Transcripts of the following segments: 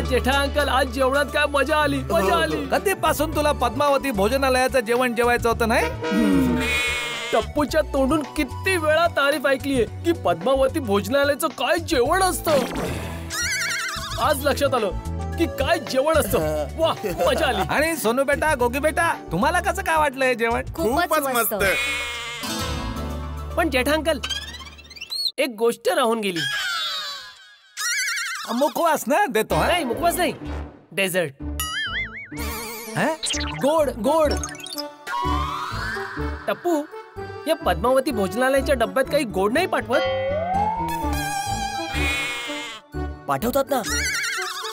जेठा uncle, आज जेवणात काय मजा आली, मजा आली. कधीपासून तुला पद्मावती भोजनालयाचं जेवण जेवायचं होतं नाही? टप्पूच्या तोंडून किती वेळा तारीफ ऐकलीये की पद्मावती भोजनालयाचं काय जेवण असतं. आज लक्षात आलं की काय जेवण असतं. वा, मजा आली. आणि सोनू बेटा, गोगी बेटा, तुम्हाला कसं काय वाटलं हे जेवण? खूपच मस्त. पण जेठा अंकल, एक गोष्ट राहून गेली. मुखवास ना देतो. नाही, मुखवास नाही, डेझर्ट. हं? गोड गोड. टप्पू, या पद्मावती भोजनालयाच्या डब्यात काही गोड नाही पाठवत? पाठवतात ना.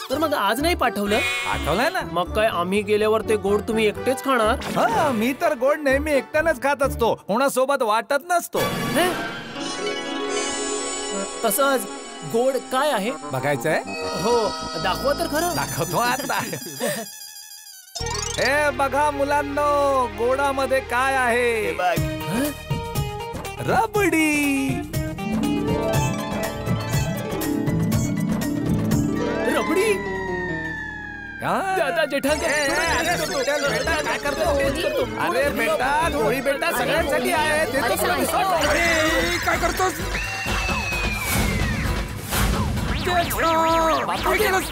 तर मग आज नाही पाठवलं? आठवलंय ना. मग काय आम्ही गेल्यावर ते गोड तुम्ही एकटेच खाणार? हा, मी तर गोड नेहमी एकट्यानेच खात असतो, कोणासोबत वाटत नसतो. हे? तसं आज गोड काय आहे बघायचंय? हो, दाखवा तर खरं. दाखवतो आता. हे बघा मुलांनो, गोडामध्ये काय आहे? रबडी. रबडी. दादा जेठा काय करतो? अरे बेटा, गोळी बेटा सगळ्यांसाठी आहे. देतो तुला बिस्कुट. काय करतोस?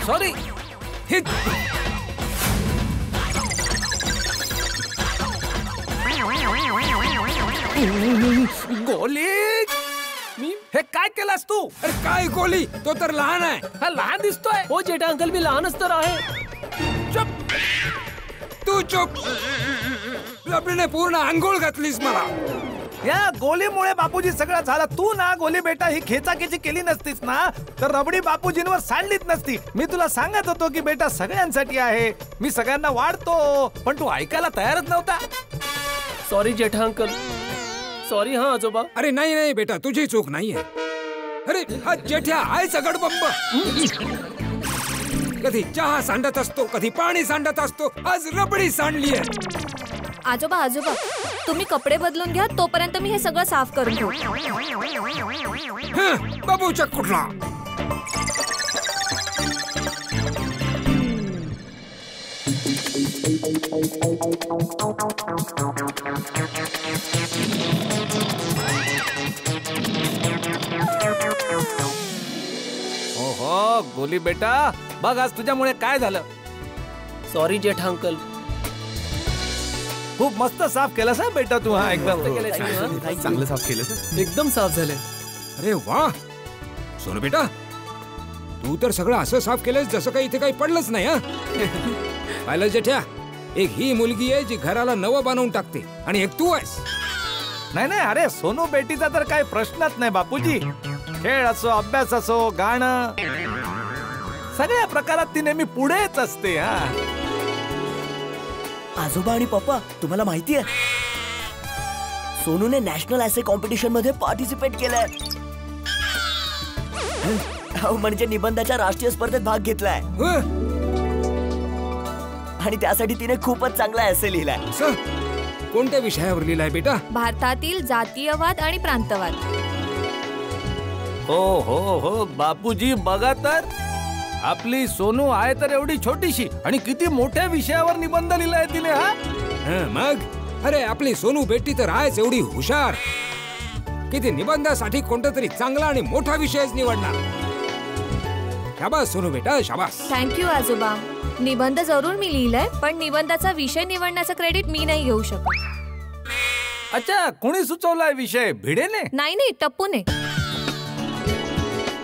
सॉरी. गोली, मी हे काय केलास तू? अरे काय गोली, तो तर लहान आहे. हा लहान दिसतोय. हो जेठा अंकल, मी लहानच तर आहे. चुप, तू चुप. रबडीने पूर्ण आंघोळ घातलीस मला. या गोलीमुळे बापूजी सगळं झालं. तू ना गोली बेटा ही खेचाखेची केली नसतीस ना, तर रबडी बापूजींवर सांडलीच नसती. मी तुला सांगत होतो की बेटा सगळ्यांसाठी आहे, मी सगळ्यांना वाढतो, पण तू ऐकायला तयारच नव्हता. सॉरी जेठा अंकल, सॉरी. हा आजोबा. अरे नाही नाही बेटा, तुझी चूक नाहीये. अरे हा जेठ्या आहे सगडबंब. कधी चहा सांडत असतो, कधी पाणी सांडत असतो, आज रबडी सांडलीये. आजोबा आजोबा, तुम्ही कपडे बदलून घ्या, तोपर्यंत मी हे सगळं साफ करून घेऊ. बाबूच्या कुठला? ओहो गोली बेटा, बघ आज तुझ्यामुळे काय झालं. सॉरी जेठा अंकल. खूप मस्त साफ केलंस हा बेटा तू. हा एकदम चांगलं साफ केलं, एकदम साफ झाले. अरे वा सोनू बेटा, तू तर सगळं असं साफ केलंस जसं काही इथे काही पडलंच नाही. हा पाहिलं जेठ्या, एक ही मुलगी आहे जी घराला नवं बनवून टाकते आणि एक तू आहेस. नाही नाही, अरे सोनू बेटीचा तर काही प्रश्नच नाही बापूजी. खेळ असो, अभ्यास असो, गाणं, सगळ्या प्रकारात ती नेहमी पुढेच असते. हा आजोबा आणि पप्पा, तुम्हाला माहितीये सोनूने नॅशनल ॲसे कॉम्पिटिशन मध्ये पार्टिसिपेट केलंय. म्हणजे निबंधाच्या राष्ट्रीय स्पर्धेत भाग घेतलाय. आणि त्यासाठी तिने खूपच चांगला ॲसे लिहिलाय. कोणत्या विषयावर लिहिलाय बेटा? भारतातील जातीयवाद आणि प्रांतवाद. हो हो हो बापूजी, बघा तर आपली सोनू आहे तर एवढी छोटीशी आणि किती मोठ्या विषयावर निबंध लिहिलाय तिने. हा मग अरे आपली सोनू बेटी तर आहेच एवढी हुशार की ती निबंधासाठी कोणता तरी चांगला आणि मोठा विषयच निवडणार. शाबास सोनू बेटा, शाबास. थँक्यू आजोबा. निबंध जरूर मी लिहिलाय, पण निबंधाचा विषय निवडण्याचं क्रेडिट मी नाही घेऊ शकत. अच्छा, कोणी सुचवलाय विषय? भिडेने? नाही, टप्पूने.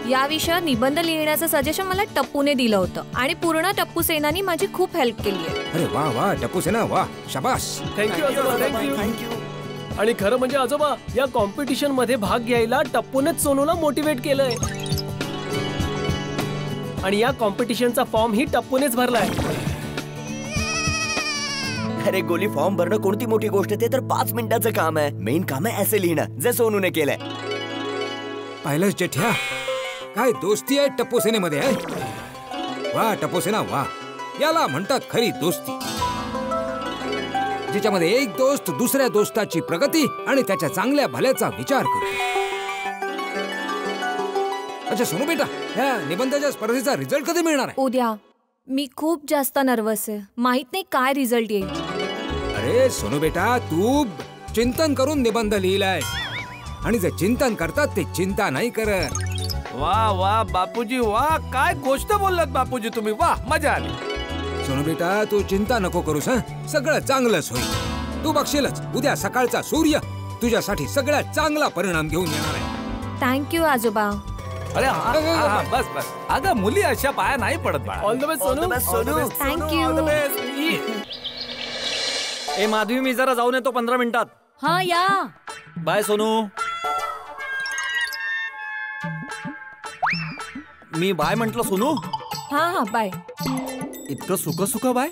या विषयात निबंध लिहिण्याचं सजेशन मला टप्पूने दिलं होतं आणि पूर्ण टप्पू सेनानी माझी खूप हेल्प केली आहे. अरे वा वा टप्पू सेना, वा शाबास. थँक्यू आजोबा, थँक्यू. आणि खरं म्हणजे आजोबा, या कॉम्पिटिशन मध्ये भाग घ्यायला टप्पूनेच सोनूला मोटिवेट केलंय. आणि या कॉम्पिटिशनचा फॉर्म ही टप्पूनेच भरलाय. अरे गोली, फॉर्म भरणं कोणती मोठी गोष्ट, ते तर 5 मिनिटाचं काम आहे. मेन काम आहे ॲसे लिहिणं, जे सोनूने केलंय. पाहिलंच जेठ्या, काय दोस्ती आहे टप्पू सेनेमध्ये. वा टप्पू सेना, वा. याला म्हणतात खरी दोस्ती, ज्याच्यामध्ये एक दोस्त दुसऱ्या दोस्ताची प्रगती आणि त्याच्या चांगल्या भल्याचा विचार करतो. अच्छा सोनू बेटा, ह्या निबंधाच्या स्पर्धेचा रिझल्ट कधी मिळणार आहे? उद्या. मी खूप जास्त नर्वस आहे. माहित नाही काय रिझल्ट येईल. अरे सोनू बेटा, तू चिंतन करून निबंध लिहिलाय आणि जे चिंतन करतात ते चिंता नाही करत. वा वा बापूजी वा, काय गोष्ट बोललात बापूजी तुम्ही. वा, मजा आली. सोनू बेटा, तू चिंता नको करूस. सगळं चांगलंच होईल. तू बघशीलच उद्या सकाळचा सूर्य तुझ्यासाठी सगळ्यात चांगला परिणाम घेऊन येणार आहे. थँक्यू आजोबा. अरे बस बस. अगं मुली अशा पाया नाही पडत बाळा. All the best Sonu. Thank you. ए माधवी, मी जरा जाऊन येतो 15 मिनिटात. हा या. बाय सोनू. मी बाय म्हंटल सोनू. हा बाय. इतकं सुख बाय.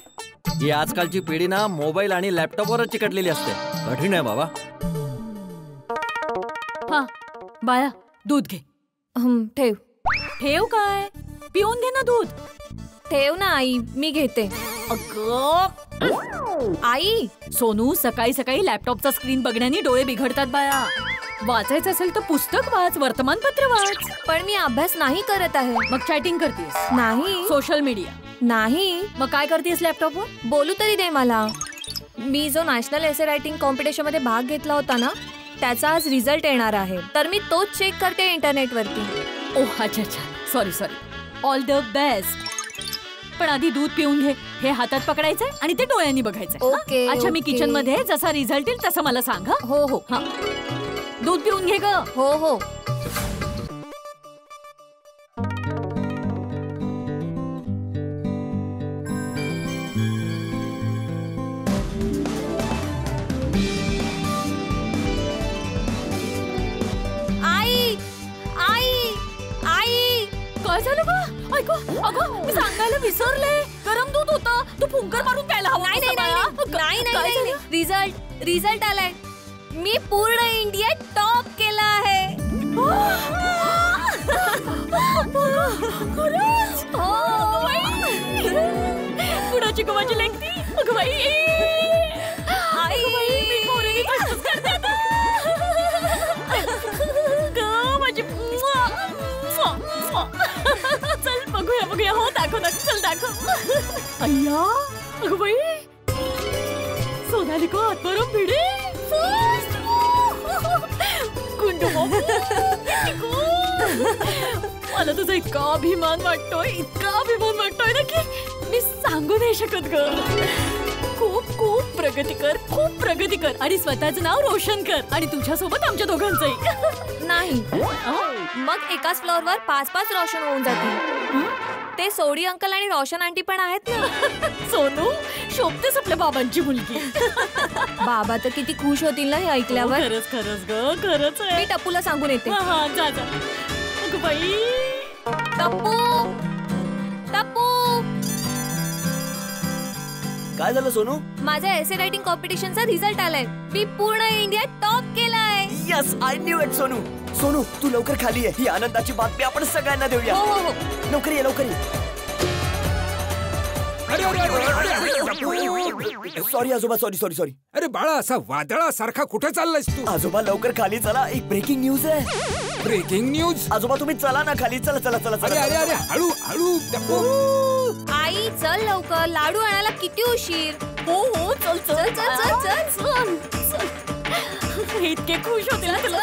ही आजकालची पिढी ना मोबाईल आणि लॅपटॉपवरच चिकटलेली असते. कठीण आहे बाबा. हा बाया, दूध घे. ठेव. ठेव काय? पिऊन घे ना दूध. ठेव ना आई, मी घेते. अगं आई, सोनू, सकाळी सकाळी लॅपटॉपचा स्क्रीन बघण्याने डोळे बिघडतात बाया. वाचायचं असेल तर पुस्तक वाच, वर्तमानपत्र वाच. पण मी अभ्यास नाही करत आहे. मग चॅटिंग करतेस? नाही. Social media? नाही. मग काय करतेस लॅपटॉपवर? बोलू तरी दे मला. मी जो नॅशनल एसे रायटिंग कॉम्पिटिशन मध्ये भाग घेतला होता ना, त्याचा आज रिझल्ट येणार आहे, तर मी तोच चेक करते इंटरनेटवरती. ओह अच्छा. सॉरी. All the best. पण आधी दूध पिऊन घे. हे हातात पकडायचंय आणि ते डोळ्यांनी बघायचंय. ओके, अच्छा, मी ओके. किचन मध्ये जसा रिझल्ट येईल तसं मला सांग. हो. हा, दूध पिऊन घे ग. हो. काय झालं ग? ऐक, अगं मी सांगायला विसरले. गरम दूध होतं. तू फुंकर मारून प्यायला हवं. नाही. रिझल्ट आलाय. मी पूर्ण इंडिया टॉप केला आहे. कुणाची गव्हाची लेंगती? अगं बाई, मी पोरीने कष्टच करते आता. माझी चल बघूया. हो दाखव. चल दाखव. अय्या, अगं बाई, सोनाली को हात भरून भिडे. गुंडू मला तुझा इतका अभिमान वाटतोय ना की मी सांगू नाही शकत ग. खूप प्रगती कर आणि स्वतःचं नाव रोशन कर. आणि तुझ्यासोबत आमच्या दोघांचंही. नाही. मग एकाच फ्लोअरवर 5 रोशन होऊन जातील. ते सोडी अंकल आणि रोशन आंटी पण आहेत ना. सोनू, शोभतेस आपल्या बाबांची मुलगी. बाबा तर किती खुश होतील ना हे ऐकल्यावर. खरंच ग, खरंच आहे. मी टप्पूला सांगून येते. हा जा. अगं बाई, टप्पू. काय झालं सोनू? माझ्या एसे रायटिंग कॉम्पिटिशनचा रिझल्ट आलाय. मी पूर्ण इंडिया टॉप केलाय. Yes, I knew it. Sonu, तू लवकर खाली ये. ही आनंदाची बातमी आपण सगळ्यांना देऊया. हो. लवकर ये. सॉरी आजोबा, सॉरी. अरे बाळा, असा वादळासारखा कुठे चाललायस तू? आजोबा लवकर खाली चला, एक ब्रेकिंग न्यूज आहे. Breaking news? आजोबा तुम्ही चला ना खाली. चला. अरे हळू. आई चल लवकर, लाडू आणायला किती उशीर. हो चल. चल. इतके खुश होते ना तुला